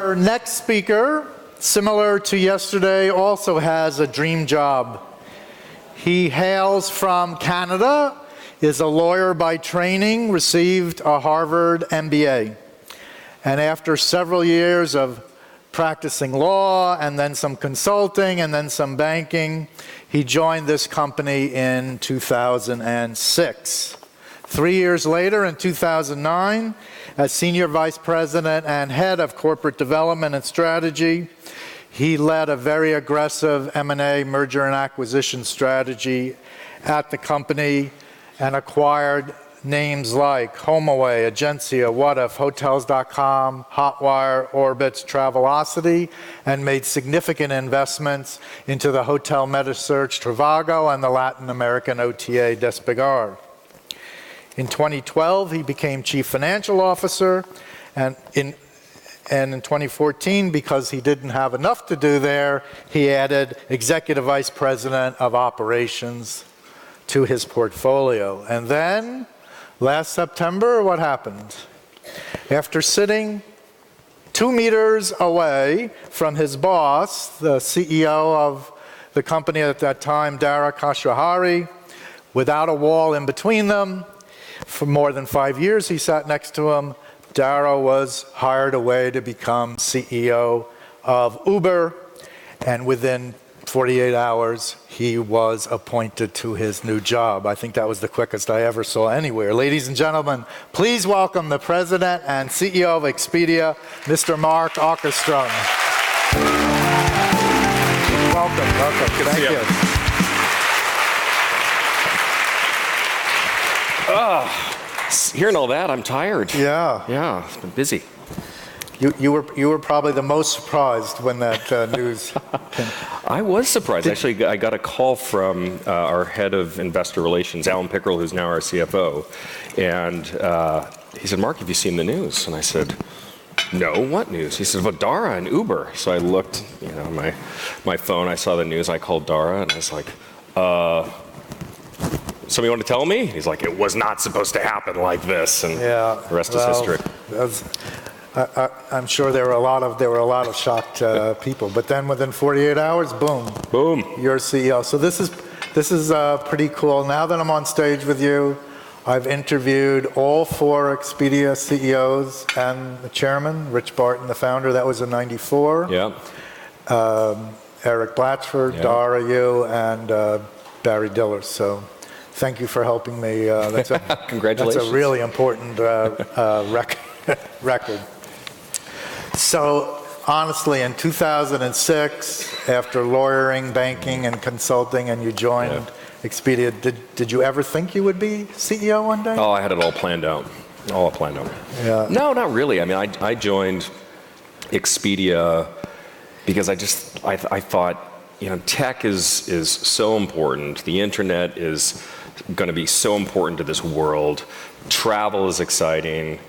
Our next speaker, similar to yesterday, also has a dream job. He hails from Canada, is a lawyer by training, received a Harvard MBA. And after several years of practicing law, and then some consulting, and then some banking, he joined this company in 2006. 3 years later, in 2009, as Senior Vice President and Head of Corporate Development and Strategy, he led a very aggressive M&A, merger and acquisition strategy at the company and acquired names like HomeAway, Egencia, What If, Hotels.com, Hotwire, Orbitz, Travelocity, and made significant investments into the hotel meta search Trivago and the Latin American OTA Despegar. In 2012, he became Chief Financial Officer, and in 2014, because he didn't have enough to do there, he added Executive Vice President of Operations to his portfolio. And then, last September, what happened? After sitting 2 meters away from his boss, the CEO of the company at that time, Dara Khosrowshahi, without a wall in between them, for more than 5 years he sat next to him, Dara was hired away to become CEO of Uber, and within 48 hours, he was appointed to his new job. I think that was the quickest I ever saw anywhere. Ladies and gentlemen, please welcome the President and CEO of Expedia, Mr. Mark Okerstrom. Welcome. Thank you. Hearing all that, I'm tired. Yeah, it's been busy. You were probably the most surprised when that news came. I was surprised. Actually, I got a call from our head of investor relations, Alan Pickrell, who's now our CFO, and he said, "Mark, have you seen the news?" And I said, "No, what news?" He said, "About Dara and Uber." So I looked, my phone. I saw the news. I called Dara, and I was like, "Somebody want to tell me?" He's like, "It was not supposed to happen like this," and the rest is history. I'm sure there were a lot of shocked people, but then within 48 hours, boom, you're CEO. So this is pretty cool. Now that I'm on stage with you, I've interviewed all 4 Expedia CEOs and the chairman, Rich Barton, the founder. That was in '94. Yeah. Eric Blatchford, Dara, you, and Barry Diller. So thank you for helping me. Congratulations. That's a really important record. So honestly, in 2006, after lawyering, banking, and consulting, and you joined Expedia, did you ever think you would be CEO one day? Oh, I had it all planned out. Yeah. No, not really. I mean, I joined Expedia because I thought, tech is so important. The internet is going to be so important to this world. Travel is exciting.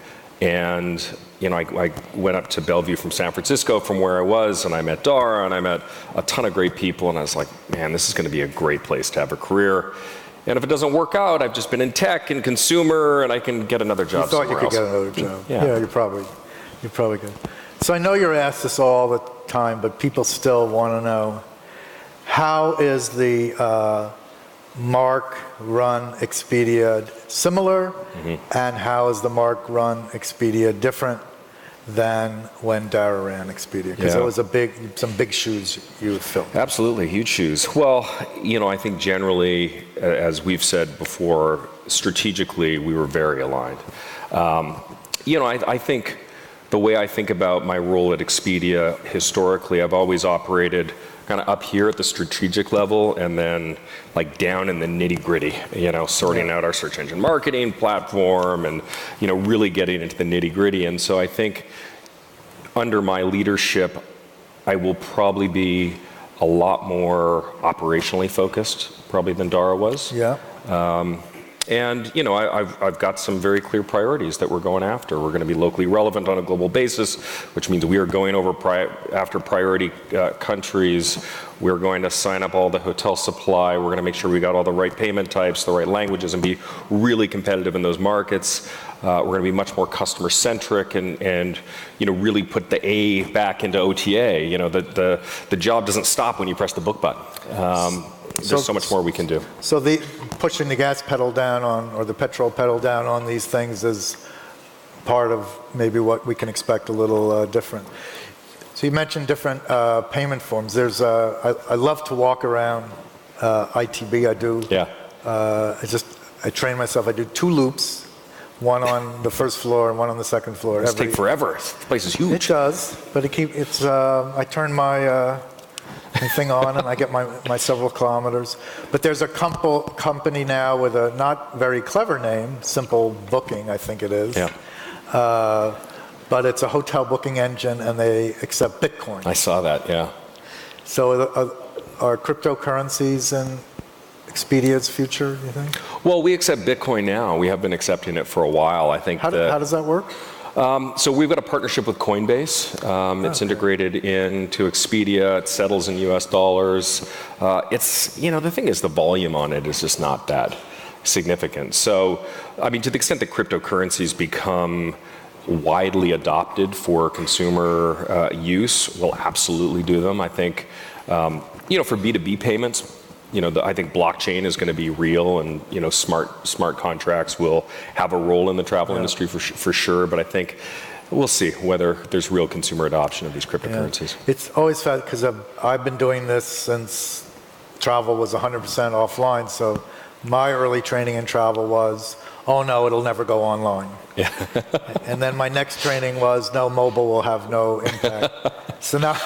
And, I went up to Bellevue from San Francisco from where I was, and I met Dara, and I met a ton of great people, and I was like, man, this is going to be a great place to have a career. And if it doesn't work out, I've just been in tech and consumer, and I can get another job somewhere else. You thought you could get another job. Yeah, you're probably good. So I know you're asked this all the time, but people still want to know, how is the Mark-run Expedia similar, and how is the Mark-run Expedia different than when Dara ran Expedia? Because it was some big shoes you filled. Absolutely, huge shoes. Well, I think generally, as we've said before, strategically, we were very aligned. I think the way I think about my role at Expedia, historically, I've always operated kind of up here at the strategic level, and then like down in the nitty gritty, sorting out our search engine marketing platform, and really getting into the nitty gritty. And so I think under my leadership, I will probably be a lot more operationally focused, probably than Dara was. Yeah. And I've got some very clear priorities that we're going after. We're going to be locally relevant on a global basis, which means we are going over after priority countries. We're going to sign up all the hotel supply. We're going to make sure we got all the right payment types, the right languages, and be really competitive in those markets. We're going to be much more customer centric and really put the A back into OTA. The job doesn't stop when you press the book button. There's so much more we can do. So the pushing the gas pedal down on, or the petrol pedal down on these things is part of maybe what we can expect a little different. So you mentioned different payment forms. There's I love to walk around ITB. I do. Yeah. I train myself. I do 2 loops, one on the first floor and one on the second floor. It's take forever. This place is huge. It does, but I turn my thing on and I get my several kilometers. But there's a company now with a not very clever name, Simple Booking, I think it is. Yeah. But it's a hotel booking engine and they accept Bitcoin. I saw that, yeah. So are cryptocurrencies in Expedia's future, you think? Well, we accept Bitcoin now. We have been accepting it for a while. I think how does that work? So we've got a partnership with Coinbase. It's integrated into Expedia. It settles in US dollars. The thing is the volume on it is just not that significant. So, to the extent that cryptocurrencies become widely adopted for consumer use, we'll absolutely do them. I think, for B2B payments, I think blockchain is going to be real, and smart contracts will have a role in the travel industry for sure. But I think we'll see whether there's real consumer adoption of these cryptocurrencies. Yeah. It's always fast because I've been doing this since travel was 100% offline. So my early training in travel was, oh no, it'll never go online. Yeah. And then my next training was, no, mobile will have no impact. So now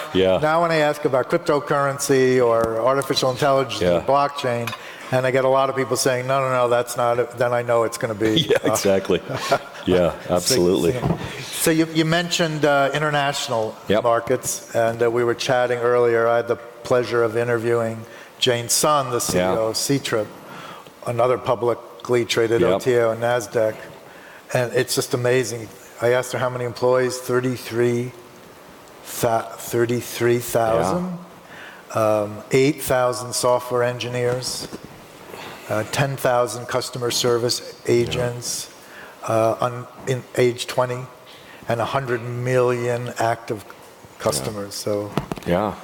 when I ask about cryptocurrency or artificial intelligence or blockchain, and I get a lot of people saying, no, that's not it, then I know it's going to be. Yeah, exactly. Yeah, absolutely. So you mentioned international markets, and we were chatting earlier. I had the pleasure of interviewing Jane Sun, the CEO of Ctrip, another publicly traded OTA on NASDAQ. And it's just amazing. I asked her how many employees, 33,000, 8,000 software engineers, 10,000 customer service agents in age 20, and 100 million active customers. So I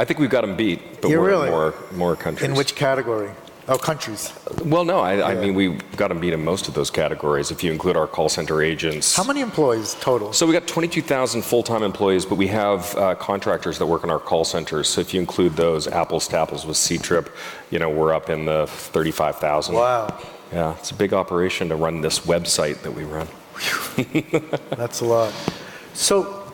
think we've got them beat, but we're in more countries. In which category? Oh, countries. Well, no, I mean, we've got to beat in most of those categories if you include our call center agents. How many employees total? So we got 22,000 full-time employees, but we have contractors that work in our call centers. So if you include those, apples to apples with Ctrip, we're up in the 35,000. Wow. Yeah, it's a big operation to run this website that we run. That's a lot. So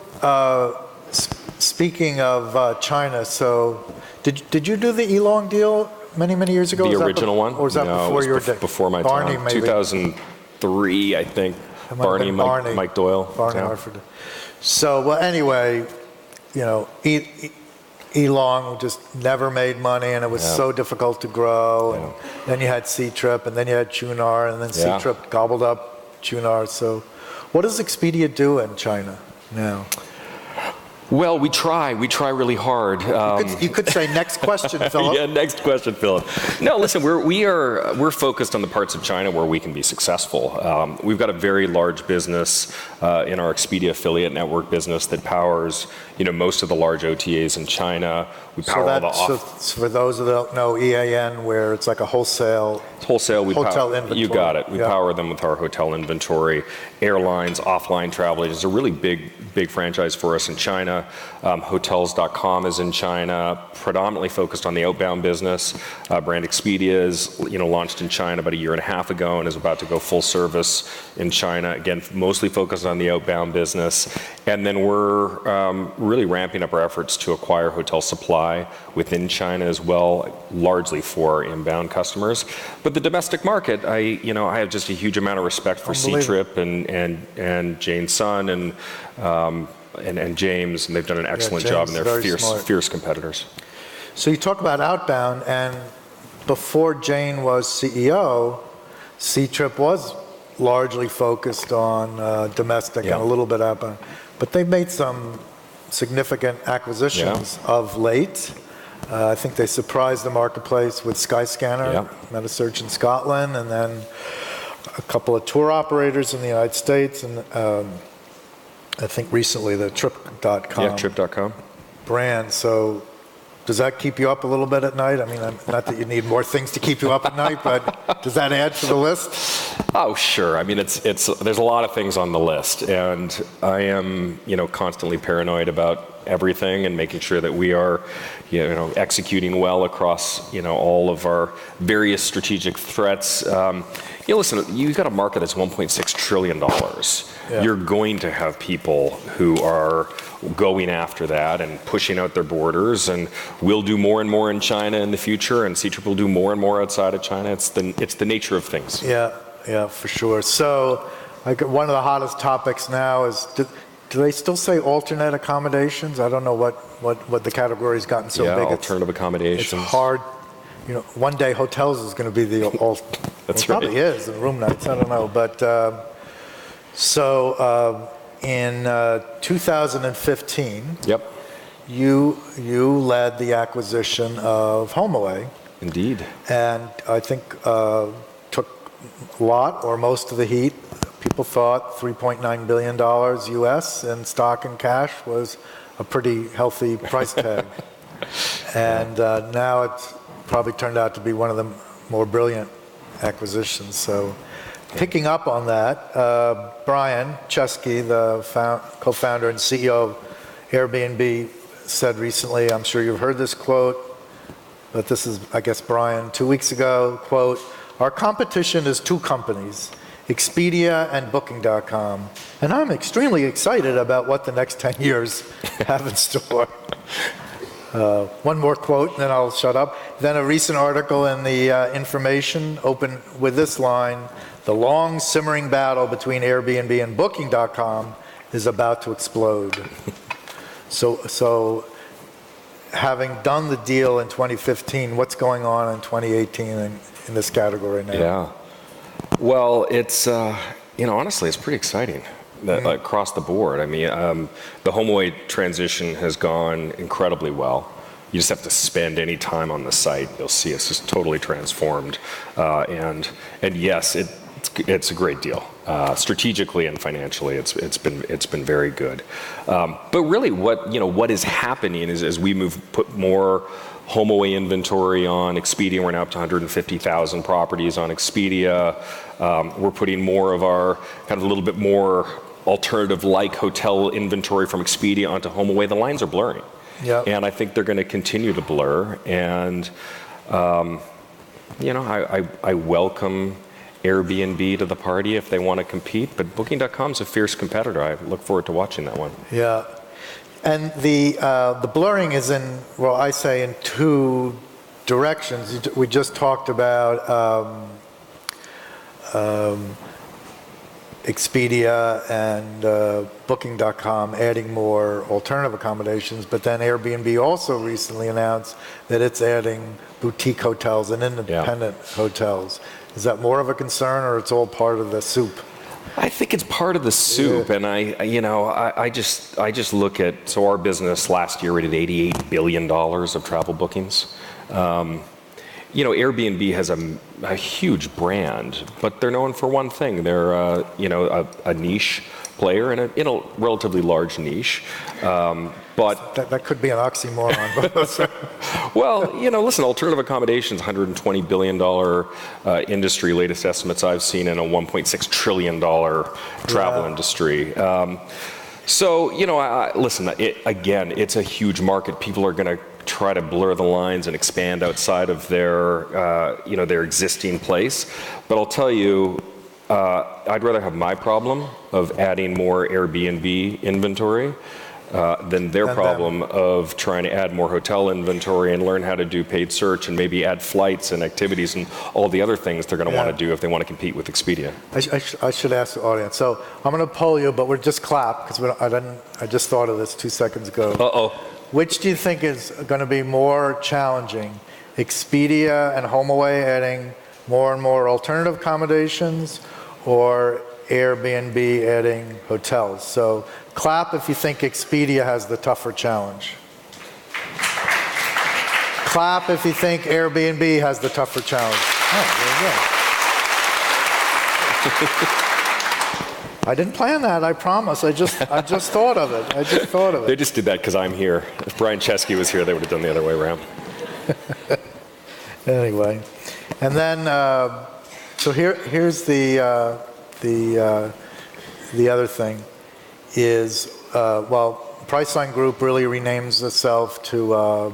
speaking of China, so did you do the Elong deal many years ago? The original one? Or was that before your day? Before my Barney, time. maybe. 2003, I think. Barney, Mike Doyle. Barney Hartford. So, well, anyway, Elong just never made money, and it was so difficult to grow. And then you had Ctrip, and then you had Qunar, and then Ctrip gobbled up Qunar. So what does Expedia do in China now? Well, we try really hard. You could say next question, Philip. Yeah, next question, Philip. No, listen, we're focused on the parts of China where we can be successful. We've got a very large business in our Expedia affiliate network business that powers, most of the large OTAs in China. We power all the So for those that don't know, EAN, where it's like a wholesale. Hotel inventory. You got it. We power them with our hotel inventory. Airlines, offline travel agents, a really big franchise for us in China. Hotels.com is in China, predominantly focused on the outbound business. Brand Expedia is, launched in China about a year and a half ago and is about to go full service in China. Again, mostly focused on the outbound business. And then we're really ramping up our efforts to acquire hotel supply within China as well, largely for inbound customers. But the domestic market, I have just a huge amount of respect for Ctrip and Jane Sun and James, and they've done an excellent job, and they're fierce competitors. So you talk about outbound, and before Jane was CEO, C-Trip was largely focused on domestic and a little bit outbound. But they've made some significant acquisitions of late. I think they surprised the marketplace with Skyscanner, Metasearch in Scotland, and then a couple of tour operators in the United States, and I think recently the Trip.com. Yeah, Trip.com. Brand. So does that keep you up a little bit at night? I mean, not that you need more things to keep you up at night, but does that add to the list? Oh, sure. I mean, there's a lot of things on the list, and I am, constantly paranoid about everything and making sure that we are, executing well across, all of our various strategic threats. Listen, you've got a market that's $1.6 trillion. Yeah. You're going to have people who are going after that and pushing out their borders, and we'll do more and more in China in the future, and C-Trip will do more and more outside of China. It's the nature of things. Yeah, for sure. So one of the hottest topics now is, do they still say alternate accommodations? I don't know what the category's gotten so big. Alternative accommodations. It's hard. One day hotels is going to be the That's well, right. Probably is, and room nights, I don't know. But in 2015, you led the acquisition of HomeAway. Indeed. And I think took a lot or most of the heat. People thought $3.9 billion US in stock and cash was a pretty healthy price tag. And now it's probably turned out to be one of the more brilliant acquisitions. So picking up on that, Brian Chesky, the co-founder and CEO of Airbnb, said recently, I'm sure you've heard this quote, but this is, I guess, Brian, 2 weeks ago, quote, "Our competition is two companies, Expedia and Booking.com, and I'm extremely excited about what the next 10 years have in store." One more quote, and then I'll shut up. Then a recent article in the Information opened with this line: "The long simmering battle between Airbnb and Booking.com is about to explode." So having done the deal in 2015, what's going on in 2018 in this category now? Yeah. Well, it's, honestly, it's pretty exciting across the board. I mean, the HomeAway transition has gone incredibly well. You just have to spend any time on the site. You'll see it's just totally transformed. And yes, it's a great deal. Strategically and financially, it's been very good. But really, what is happening is as we put more HomeAway inventory on Expedia. We're now up to 150,000 properties on Expedia. We're putting more of our kind of a little bit more alternative-like hotel inventory from Expedia onto HomeAway. The lines are blurring. Yep. And I think they're going to continue to blur. And, I welcome Airbnb to the party if they want to compete. But Booking.com's a fierce competitor. I look forward to watching that one. Yeah. And the blurring is in two directions. We just talked about Expedia and Booking.com adding more alternative accommodations, but then Airbnb also recently announced that it's adding boutique hotels and independent hotels. Is that more of a concern, or it's all part of the soup? I think it's part of the soup, and I just look at, so our business last year we did $88 billion of travel bookings. Airbnb has a huge brand, but they're known for one thing. They're a niche player in a relatively large niche. But that could be an oxymoron. Well, listen, alternative accommodations, $120 billion industry, latest estimates I've seen, in a $1.6 trillion travel industry. Listen, again, it's a huge market. People are going to try to blur the lines and expand outside of their existing place. But I'll tell you, I'd rather have my problem of adding more Airbnb inventory than their problem of trying to add more hotel inventory and learn how to do paid search and maybe add flights and activities and all the other things they're going to want to do if they want to compete with Expedia. I should ask the audience. So I'm going to poll you, but we're just clap because I just thought of this 2 seconds ago. Uh-oh. Which do you think is going to be more challenging, Expedia and HomeAway adding more and more alternative accommodations, or Airbnb adding hotels. So clap if you think Expedia has the tougher challenge. Clap if you think Airbnb has the tougher challenge. Oh, there you go. I didn't plan that, I promise. I just thought of it. They just did that because I'm here. If Brian Chesky was here, they would have done the other way around. Anyway, and then so here's the other thing is Priceline Group really renames itself to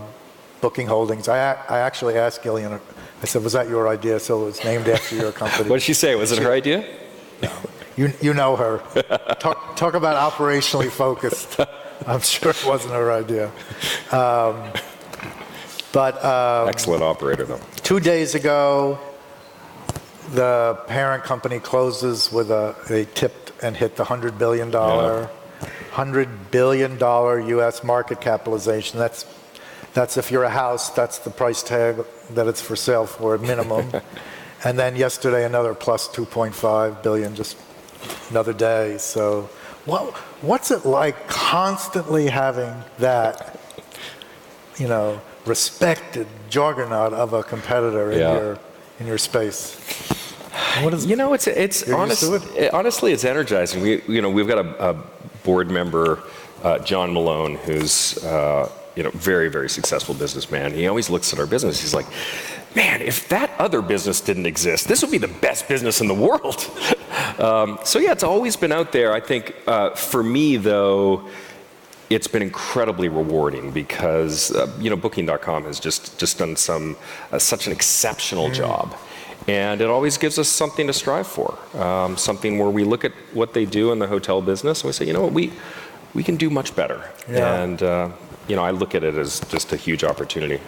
Booking Holdings. I actually asked Gillian. I said, "Was that your idea?" So it's named after your company. What did she say? Was it her idea? No. You know her. Talk about operationally focused. I'm sure it wasn't her idea. Excellent operator, though. 2 days ago, the parent company closes with they tipped and hit the $100 billion U.S. market capitalization. That's if you're a house, that's the price tag that it's for sale for at minimum. And then yesterday, another plus 2.5 billion, just another day. So what's it like constantly having that, respected juggernaut of a competitor in your space? What is, it's honestly, it's energizing. We've got a board member, John Malone, who's very, very successful businessman. He always looks at our business. He's like, man, if that other business didn't exist, this would be the best business in the world. So yeah, it's always been out there. I think for me, though, it's been incredibly rewarding because Booking.com has just done such an exceptional job, and it always gives us something to strive for. Something where we look at what they do in the hotel business and we say, we can do much better. Yeah. And I look at it as just a huge opportunity.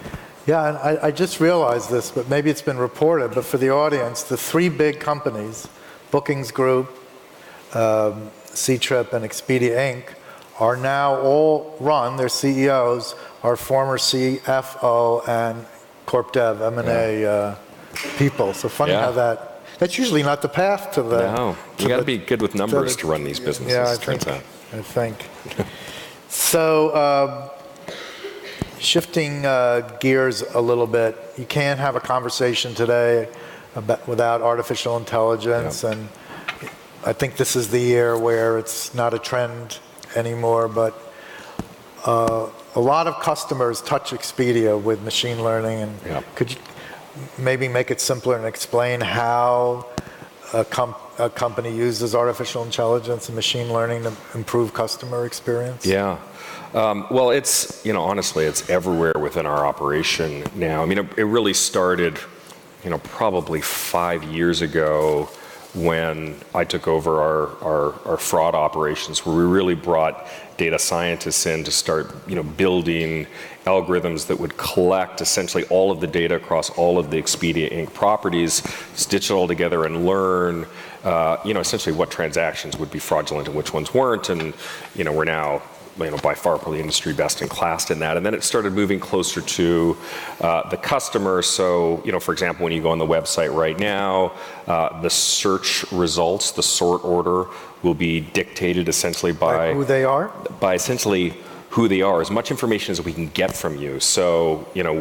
Yeah, and I just realized this, but maybe it's been reported, but for the audience, the three big companies, Bookings Group, Ctrip, and Expedia Inc., are now all run, their CEOs are former CFO and Corp Dev, M&A people. So funny how that's usually not the path to the... No, you got to be good with numbers to run these businesses, yeah, it turns out. I think. So, shifting gears a little bit, you can't have a conversation today without artificial intelligence, and I think this is the year where it's not a trend anymore, but a lot of customers touch Expedia with machine learning, and could you maybe make it simpler and explain how a company uses artificial intelligence and machine learning to improve customer experience? Yeah. Well, it's, honestly, it's everywhere within our operation now. I mean, it really started, probably 5 years ago when I took over our fraud operations, where we really brought data scientists in to start, building algorithms that would collect essentially all of the data across all of the Expedia Inc. properties, stitch it all together and learn, essentially what transactions would be fraudulent and which ones weren't. And, we're now, by far probably industry best in class in that. And then it started moving closer to the customer. So, for example, when you go on the website right now, the search results, the sort order will be dictated essentially by who they are? By essentially who they are, as much information as we can get from you. So,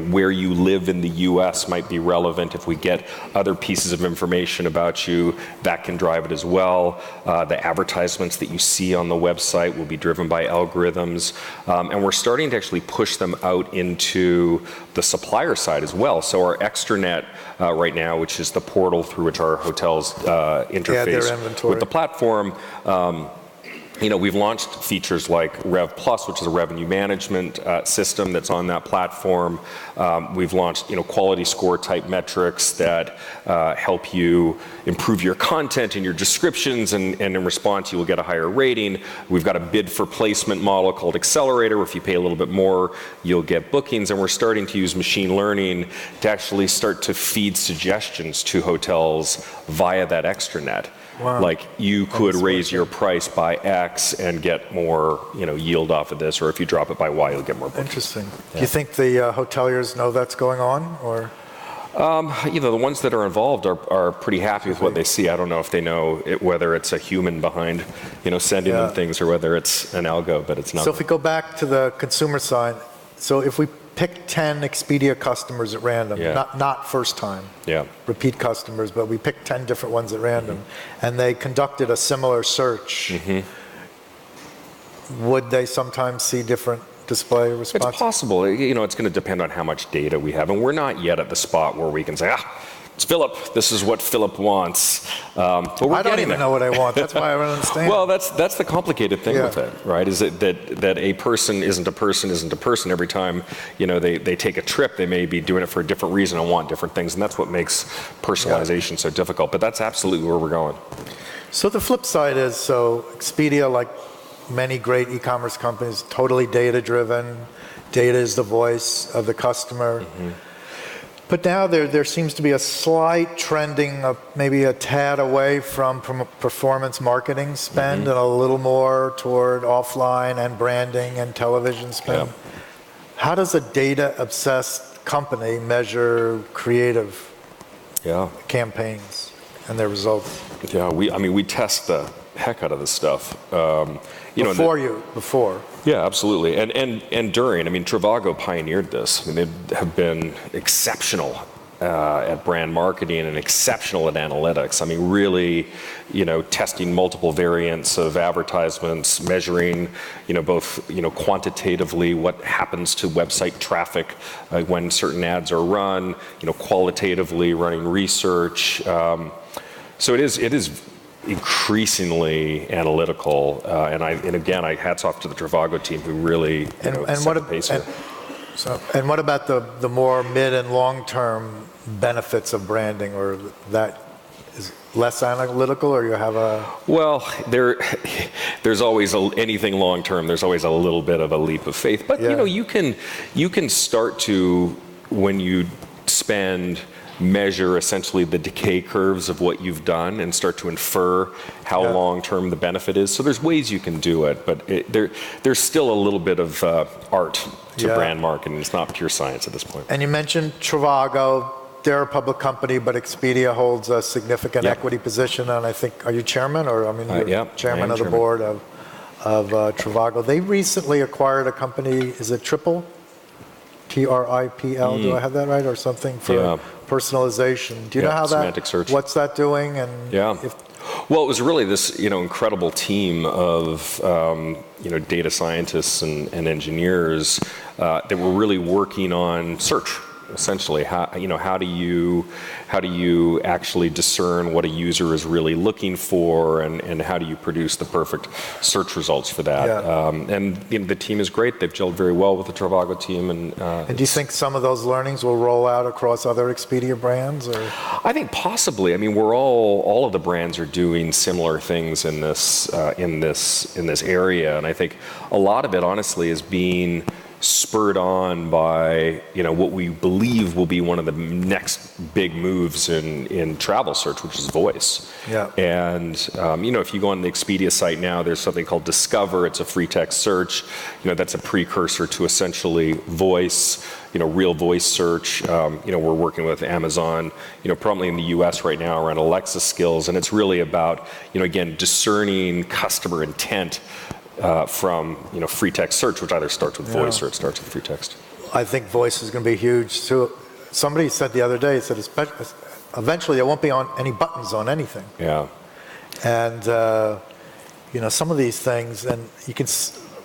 where you live in the US might be relevant. If we get other pieces of information about you, that can drive it as well. The advertisements that you see on the website will be driven by algorithms. And we're starting to actually push them out into the supplier side as well. So our extranet right now, which is the portal through which our hotels interface with the platform, we've launched features like Rev Plus, which is a revenue management system that's on that platform. We've launched, quality score type metrics that help you improve your content and your descriptions, and in response, you will get a higher rating. We've got a bid for placement model called Accelerator, where if you pay a little bit more, you'll get bookings, and we're starting to use machine learning to actually start to feed suggestions to hotels via that extranet. Wow. Like you could raise your price by X and get more, yield off of this, or if you drop it by Y, you'll get more bookings. Interesting. Do you think the hoteliers know that's going on, or? The ones that are involved are pretty happy with what they see. I don't know if they know whether it's a human behind, sending them things or whether it's an algo, but it's not. So if we go back to the consumer side, so if we pick 10 Expedia customers at random, not first time, repeat customers, but we picked 10 different ones at random, and they conducted a similar search, would they sometimes see different display response? It's possible. It's going to depend on how much data we have, and we're not yet at the spot where we can say, it's Philip. This is what Philip wants. But we're I don't even know what I want. That's why I don't understand. Well, that's the complicated thing with it, right? Is that a person isn't a person every time they take a trip. They may be doing it for a different reason and want different things, and that's what makes personalization so difficult. But that's absolutely where we're going. So the flip side is, Expedia, like many great e-commerce companies, totally data-driven. Data is the voice of the customer. But now there seems to be a slight trending of maybe a tad away from performance marketing spend and a little more toward offline and branding and television spend. How does a data-obsessed company measure creative campaigns and their results? We test the heck out of this stuff. Before. Yeah, absolutely. And during, Trivago pioneered this. They have been exceptional at brand marketing and exceptional at analytics. Really, testing multiple variants of advertisements, measuring, both, quantitatively what happens to website traffic when certain ads are run, qualitatively running research. So it is increasingly analytical, and again, hats off to the Trivago team who really set the pace here. And what about the more mid and long term benefits of branding, or that is less analytical, or you have a? Well, there's always anything long term. There's always a little bit of a leap of faith, but you can start to, when you measure essentially the decay curves of what you've done and start to infer how long-term the benefit is. So there's ways you can do it, but there's still a little bit of art to brand marketing. It's not pure science at this point. And you mentioned Trivago. They're a public company, but Expedia holds a significant equity position. And I think, are you chairman, or you're chairman of the board of Trivago? They recently acquired a company. Is it Triple? TRIPL, do I have that right, or something, for personalization? Do you know how Semantic Search. What's that doing? And well, it was really this incredible team of data scientists and engineers that were really working on search. Essentially, how do you actually discern what a user is really looking for, and how do you produce the perfect search results for that? And the team is great. They've gelled very well with the Trivago team. And do you think some of those learnings will roll out across other Expedia brands? Or? I think possibly. We're all of the brands are doing similar things in this area, and I think a lot of it, honestly, is being spurred on by what we believe will be one of the next big moves in travel search, which is voice. And if you go on the Expedia site now, there's something called Discover. It's a free text search. That's a precursor to essentially voice. Real voice search. We're working with Amazon. Probably in the U.S. right now around Alexa skills, and it's really about again discerning customer intent. From free text search, which either starts with voice or it starts with free text. I think voice is going to be huge too. Somebody said the other day, eventually there won't be any buttons on anything. And some of these things, and you can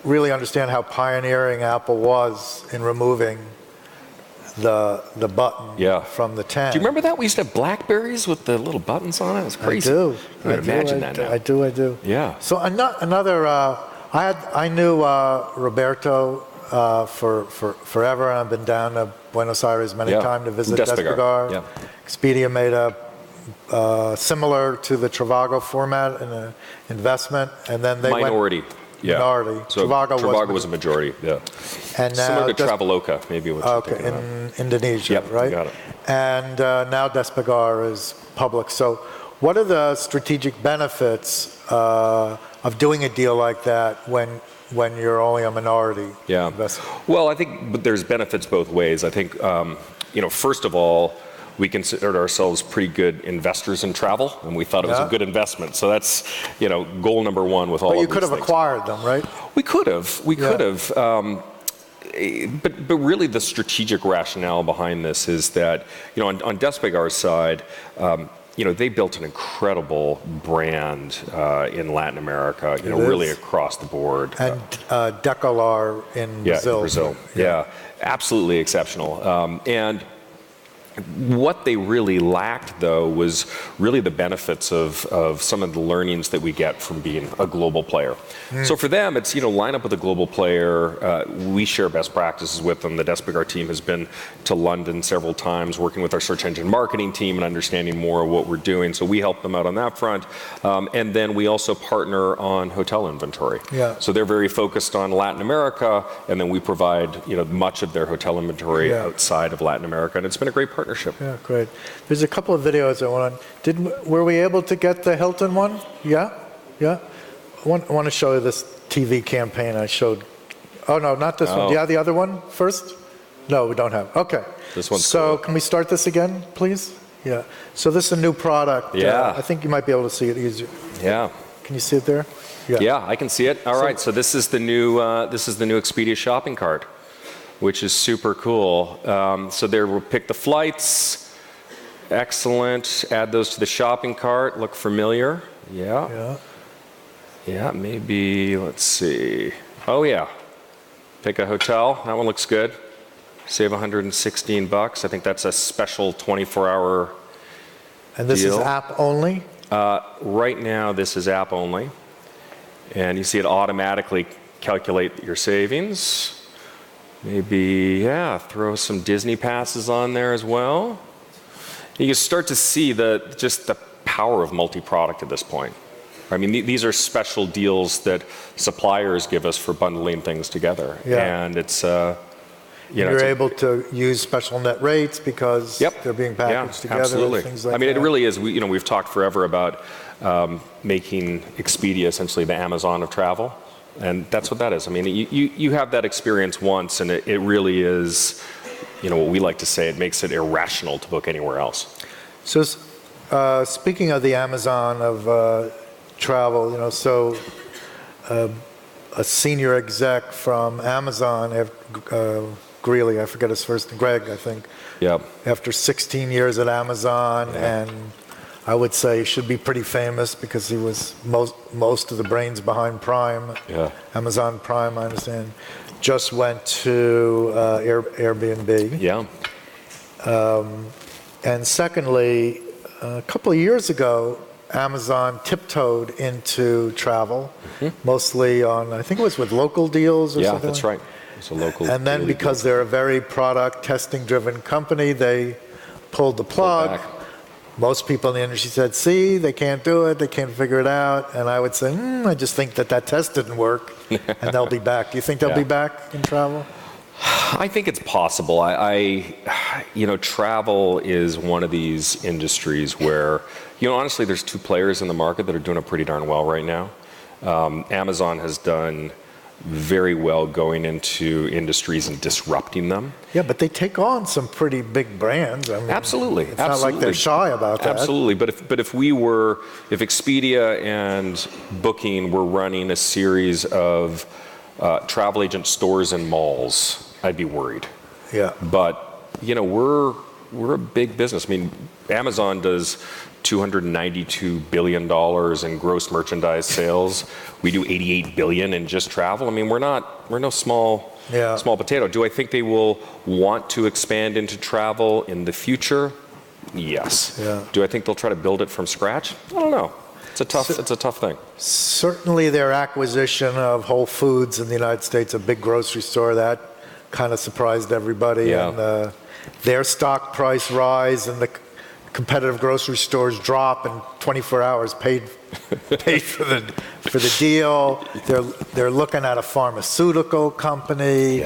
really understand how pioneering Apple was in removing the button from the 10. Do you remember that? We used to have Blackberries with the little buttons on it. It was crazy. I do. Imagine that now. I do. Yeah. So another, I knew Roberto for forever, and I've been down to Buenos Aires many times to visit Despegar. Expedia made a similar to the Trivago format in an investment, and then they minority. Minority. So Trivago was a majority. And now similar to Traveloka, maybe. In Indonesia, right? Got it. And now Despegar is public. So, what are the strategic benefits of doing a deal like that when you're only a minority investor? Well, I think there's benefits both ways. I think first of all, we considered ourselves pretty good investors in travel, and we thought it was a good investment. So that's, goal number one with all of these things. But you could have acquired them, right? We could have. We could have. But really the strategic rationale behind this is that, on Despegar's side, they built an incredible brand in Latin America, really across the board. And Decolar in Brazil. Yeah, absolutely exceptional. And what they really lacked, though, was really the benefits of some of the learnings that we get from being a global player. So for them, it's, line up with a global player. We share best practices with them. The Despegar team has been to London several times, working with our search engine marketing team and understanding more of what we're doing. So we help them out on that front. And then we also partner on hotel inventory. So they're very focused on Latin America, and then we provide, much of their hotel inventory outside of Latin America. And it's been a great partnership. Yeah, great. There's a couple of videos I want to. Were we able to get the Hilton one? Yeah. I want to show you this TV campaign I showed. Oh no, not this one. Yeah, the other one first. No, we don't have. Okay. This one's so cool. Can we start this again, please? Yeah. So this is a new product. Yeah. I think you might be able to see it easier. Yeah. Can you see it there? Yeah, I can see it. All right. So this is the new Expedia shopping cart, which is super cool. So there we'll pick the flights. Excellent. Add those to the shopping cart. Look familiar. Yeah, maybe, let's see. Oh yeah. Pick a hotel. That one looks good. Save $116. I think that's a special 24-hour And this deal. is app only? Right now, this is app only. And you see it automatically calculate your savings. Maybe, throw some Disney passes on there as well. You can start to see just the power of multi-product at this point. I mean, these are special deals that suppliers give us for bundling things together. And it's, you're able to use special net rates because they're being packaged together. Absolutely. Things like I mean, that. it really is. We've talked forever about making Expedia essentially the Amazon of travel. And that's what that is. I mean, you have that experience once, and it really is, what we like to say, it makes it irrational to book anywhere else. So speaking of the Amazon of travel, so a senior exec from Amazon, Greeley, I forget his first name, Greg, I think. After 16 years at Amazon, and I would say he should be pretty famous because he was most of the brains behind Prime. Amazon Prime, I understand. Just went to Airbnb. And secondly, a couple of years ago, Amazon tiptoed into travel, mostly on, I think it was with local deals or something. Yeah, that's right. It's a local. And then because they're a very product testing driven company, they pulled the plug. Most people in the industry said, see, they can't do it, they can't figure it out. And I would say, I just think that test didn't work, and they'll be back. Do you think they'll be back in travel? I think it's possible. Travel is one of these industries where, honestly, there's two players in the market that are doing it pretty darn well right now. Amazon has done very well going into industries and disrupting them. Yeah, but they take on some pretty big brands. I mean, Absolutely. It's not like they're shy about that. Absolutely. But if Expedia and Booking were running a series of travel agent stores and malls, I'd be worried. But, we're a big business. I mean, Amazon does $292 billion in gross merchandise sales. We do $88 billion in just travel. I mean, we're no small potato. Do I think they will want to expand into travel in the future? Yes. Do I think they'll try to build it from scratch? I don't know. It's a tough thing. Certainly their acquisition of Whole Foods in the United States, a big grocery store, that kind of surprised everybody. And their stock price rise and the competitive grocery stores drop in 24 hours paid for the deal. They're looking at a pharmaceutical company.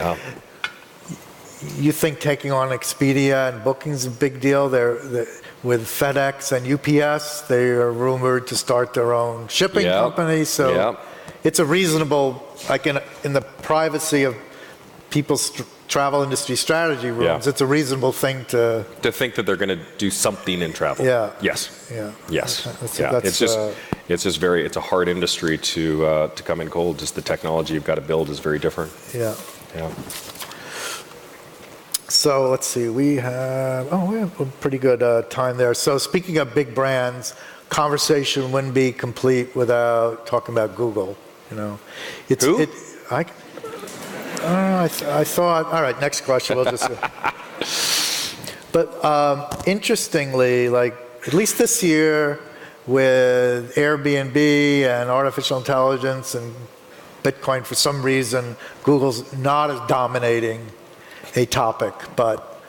You think taking on Expedia and Booking's a big deal? With FedEx and UPS, they are rumored to start their own shipping company. So it's a reasonable, like in the privacy of people's travel industry strategy rooms, it's a reasonable thing to think that they're going to do something in travel. Yeah. Yes. Yeah. Yes. That's, It's a hard industry to come in cold. Just the technology you've got to build is very different. Yeah. Yeah. So let's see, we have a pretty good time there. So speaking of big brands, conversation wouldn't be complete without talking about Google. You know, Who? I thought. All right, next question. We'll just. But interestingly, like at least this year, with Airbnb and artificial intelligence and Bitcoin, for some reason, Google's not as dominating a topic, but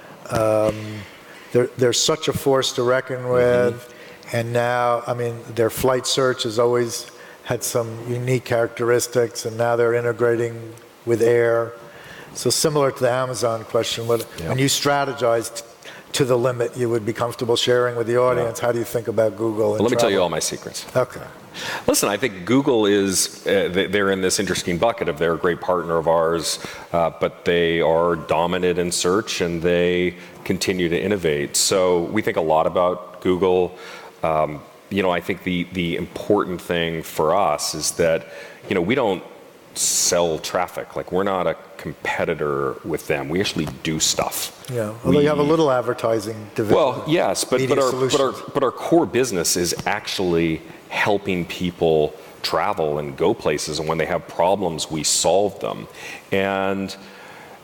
they're such a force to reckon with. And now, I mean, their flight search has always had some unique characteristics, and now they're integrating with air. So similar to the Amazon question, when you strategize to the limit you would be comfortable sharing with the audience, how do you think about Google? Let me tell you all my secrets. Okay. Listen, I think Google is, they're in this interesting bucket of they're a great partner of ours, but they are dominant in search and they continue to innovate. So we think a lot about Google. I think the important thing for us is that, we don't sell traffic. Like, we're not a competitor with them. We actually do stuff. Yeah, although you have a little advertising division. Well, yes, but our core business is actually helping people travel and go places, and when they have problems, we solve them. And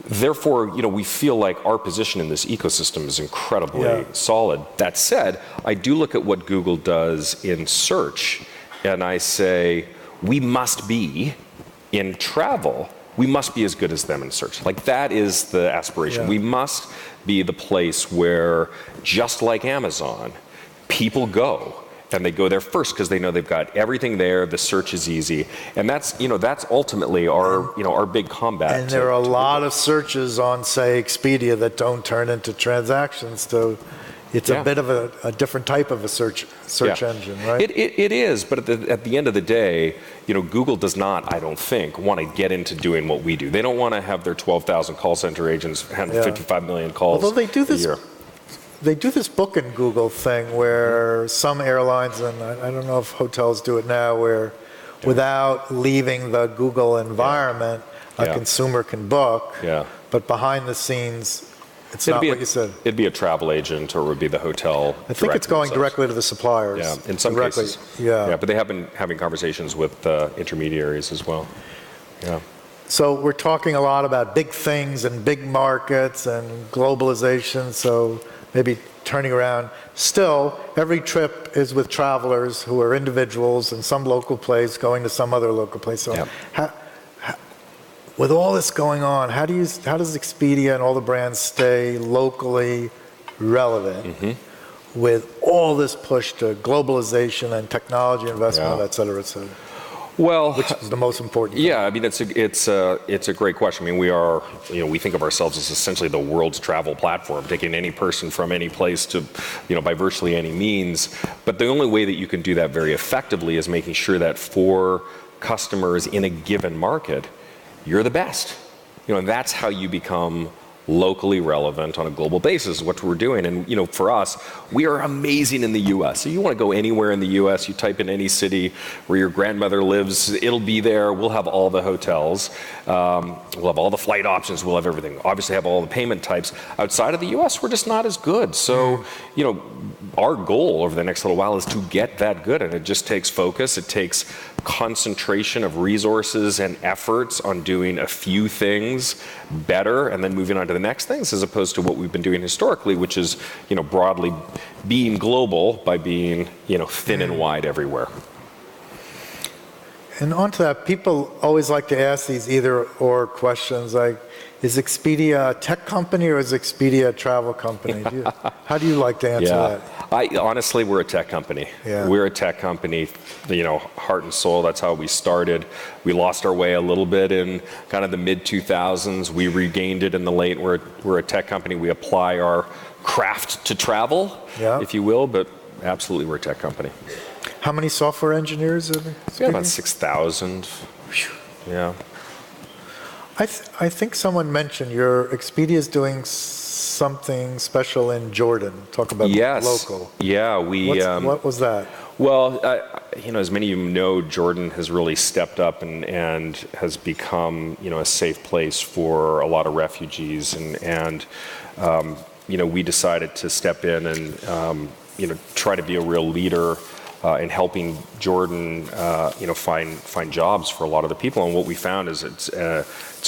therefore, we feel like our position in this ecosystem is incredibly solid. That said, I do look at what Google does in search, and I say, we must be in travel, we must be as good as them in search. Like, that is the aspiration. We must be the place where, just like Amazon, people go. And they go there first because they know they've got everything there. The search is easy, and that's ultimately our big combat. And there are a lot of searches on, say, Expedia that don't turn into transactions. So it's a bit of a different type of a search engine, right? It is, but at the end of the day, Google does not, I don't think, want to get into doing what we do. They don't want to have their 12,000 call center agents handle 55 million calls. Although they do this. A year. They do this book and Google thing where some airlines, and I don't know if hotels do it now, where without leaving the Google environment, a consumer can book, but behind the scenes, it's not what you said. It'd be a travel agent, or it would be the hotel. I think it's going directly to the suppliers. Yeah, in some cases. Yeah, but they have been having conversations with intermediaries as well. Yeah. So we're talking a lot about big things and big markets and globalization, so maybe turning around. Still, every trip is with travelers who are individuals in some local place going to some other local place. So with all this going on, how does Expedia and all the brands stay locally relevant with all this push to globalization and technology investment, et cetera, et cetera? Well, which is the most important thing? Yeah, I mean, it's a great question. I mean, we think of ourselves as essentially the world's travel platform, taking any person from any place to, by virtually any means. But the only way that you can do that very effectively is making sure that for customers in a given market, you're the best. And that's how you become locally relevant on a global basis, what we're doing. And for us, we are amazing in the US. So you want to go anywhere in the US, you type in any city where your grandmother lives, it'll be there. We'll have all the hotels, we'll have all the flight options, we'll have everything. Obviously have all the payment types. Outside of the US, we're just not as good. So, our goal over the next little while is to get that good, and it just takes focus. It takes concentration of resources and efforts on doing a few things better and then moving on to the next things, as opposed to what we've been doing historically, which is, broadly being global by being, thin and wide everywhere. And onto that, people always like to ask these either-or questions, like, is Expedia a tech company or is Expedia a travel company? How do you like to answer that? Honestly, we're a tech company. Yeah. We're a tech company, heart and soul. That's how we started. We lost our way a little bit in kind of the mid-2000s. We regained it in the late. We're a tech company. We apply our craft to travel, if you will, but absolutely we're a tech company. How many software engineers are there? We have about 6,000. Yeah. I think someone mentioned your Expedia is doing something special in Jordan. Talk about local. Yeah, What was that? Well, as many of you know, Jordan has really stepped up and has become, a safe place for a lot of refugees. And we decided to step in and, try to be a real leader in helping Jordan, find jobs for a lot of the people. And what we found is it's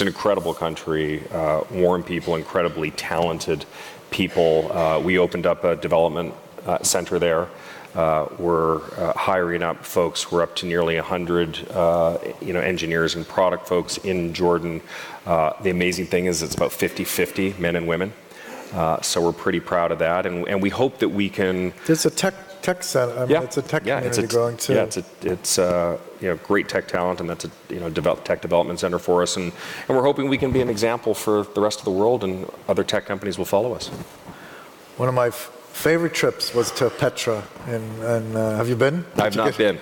an incredible country, warm people, incredibly talented people. We opened up a development center there. We're hiring up folks. We're up to nearly 100, engineers and product folks in Jordan. The amazing thing is it's about 50-50 men and women. So we're pretty proud of that, and we hope that we can. There's a tech center. It's a tech community growing too. Yeah, it's great tech talent, and that's a tech development center for us, and we're hoping we can be an example for the rest of the world, and other tech companies will follow us. One of my favorite trips was to Petra, and have you been? I've not been.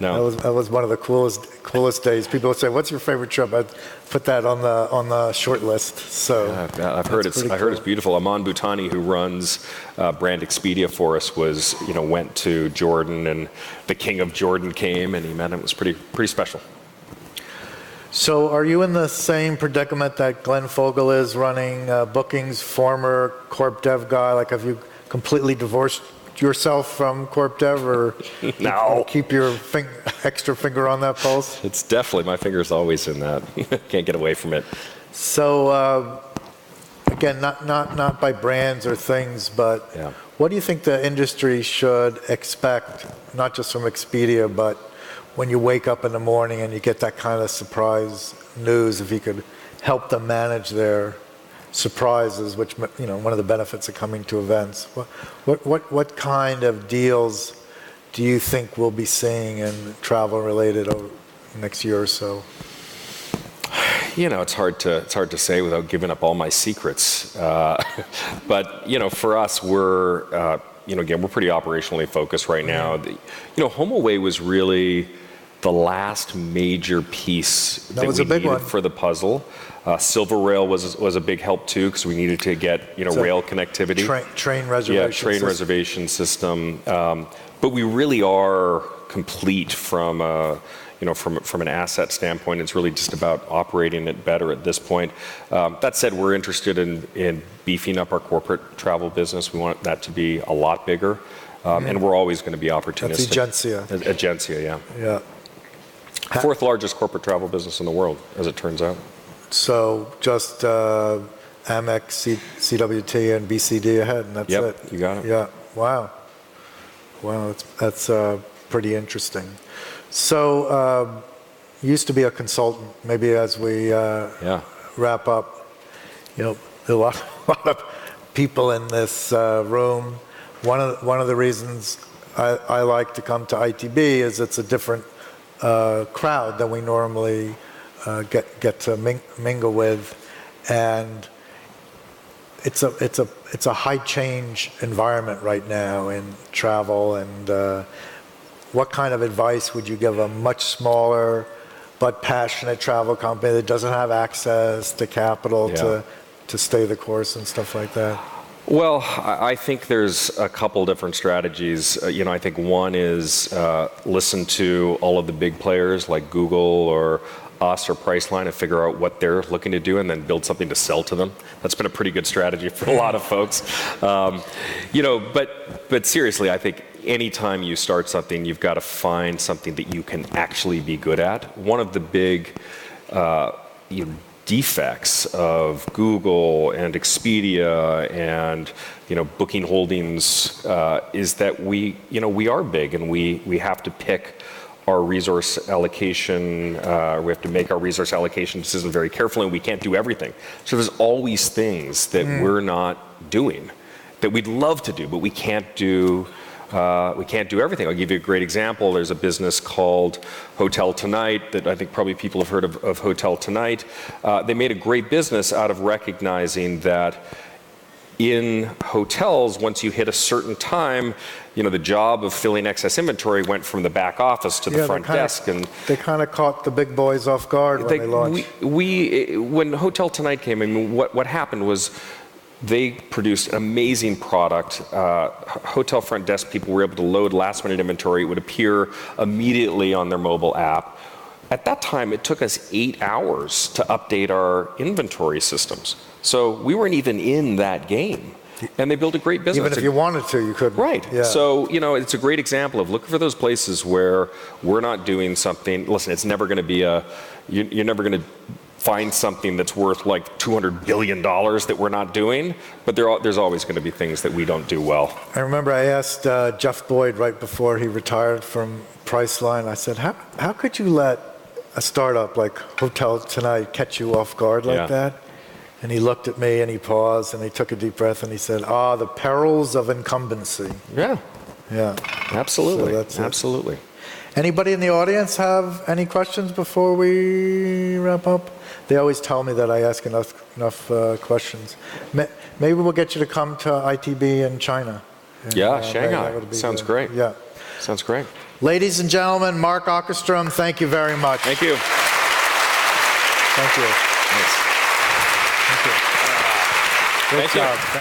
No. That was one of the coolest days. People would say, "What's your favorite trip?" I'd put that on the short list. So I've heard it's beautiful. Aman Bhutani, who runs brand Expedia for us, went to Jordan, and the King of Jordan came, and he met him. It was pretty special. So are you in the same predicament that Glenn Fogel is, running bookings, former corp dev guy? Like, have you completely divorced yourself from corp dev, or no, keep your extra finger on that pulse? It's definitely, my finger's always in that. Can't get away from it. So again, not by brands or things, but what do you think the industry should expect, not just from Expedia, but when you wake up in the morning and you get that kind of surprise news, if you could help them manage their surprises, which, one of the benefits of coming to events. What kind of deals do you think we'll be seeing in travel related over the next year or so? It's hard to say without giving up all my secrets. But for us, we're again, we're pretty operationally focused right now. HomeAway was really the last major piece that we needed for the puzzle. Silver Rail was a big help too, because we needed to get rail connectivity. Train reservation. Yeah, train reservation system. But we really are complete from from an asset standpoint. It's really just about operating it better at this point. That said, we're interested in beefing up our corporate travel business. We want that to be a lot bigger, and we're always going to be opportunistic. That's Egencia. Egencia, yeah. Yeah. Fourth largest corporate travel business in the world, as it turns out. So just Amex, CWT, and BCD ahead, and that's it. You got it. Yeah. Wow. That's pretty interesting. So you used to be a consultant. Maybe as we wrap up, there are a lot of people in this room. One of the reasons I like to come to ITB is it's a different crowd than we normally get to mingle with, and it's a high change environment right now in travel. And what kind of advice would you give a much smaller but passionate travel company that doesn't have access to capital to stay the course and stuff like that? Well, I think there's a couple different strategies. I think one is listen to all of the big players like Google or us or Priceline and figure out what they're looking to do, and then build something to sell to them. That's been a pretty good strategy for a lot of folks. But seriously, I think anytime you start something, you've got to find something that you can actually be good at. One of the big defects of Google and Expedia and Booking Holdings is that we are big, and we have to pick our resource allocation. We have to make our resource allocation decisions very carefully, and we can't do everything. So there's always things that we're not doing that we'd love to do, but we can't do. We can't do everything. I'll give you a great example. There's a business called Hotel Tonight that I think probably people have heard of Hotel Tonight. They made a great business out of recognizing that in hotels, once you hit a certain time, the job of filling excess inventory went from the back office to the front desk. And they kind of caught the big boys off guard when they launched. When Hotel Tonight came, I mean, what happened was they produced an amazing product. Hotel front desk people were able to load last-minute inventory. It would appear immediately on their mobile app. At that time, it took us 8 hours to update our inventory systems. So we weren't even in that game. And they built a great business. Even if you wanted to, you couldn't. Right. Yeah. So, it's a great example of looking for those places where we're not doing something. Listen, it's never going to be you're never going to find something that's worth like $200 billion that we're not doing, but there's always going to be things that we don't do well. I remember I asked Jeff Boyd right before he retired from Priceline, I said, how could you let a startup like Hotel Tonight catch you off guard like that? And he looked at me and he paused and he took a deep breath and he said, the perils of incumbency. Yeah. Yeah. Absolutely. So that's absolutely. Anybody in the audience have any questions before we wrap up? They always tell me that I ask enough questions. Maybe we'll get you to come to ITB in China. Shanghai. Sounds great. Yeah. Sounds great. Ladies and gentlemen, Mark Okerstrom, thank you very much. Thank you. Thank you. Thanks. Thank you. Great Thank you. job. Thank you.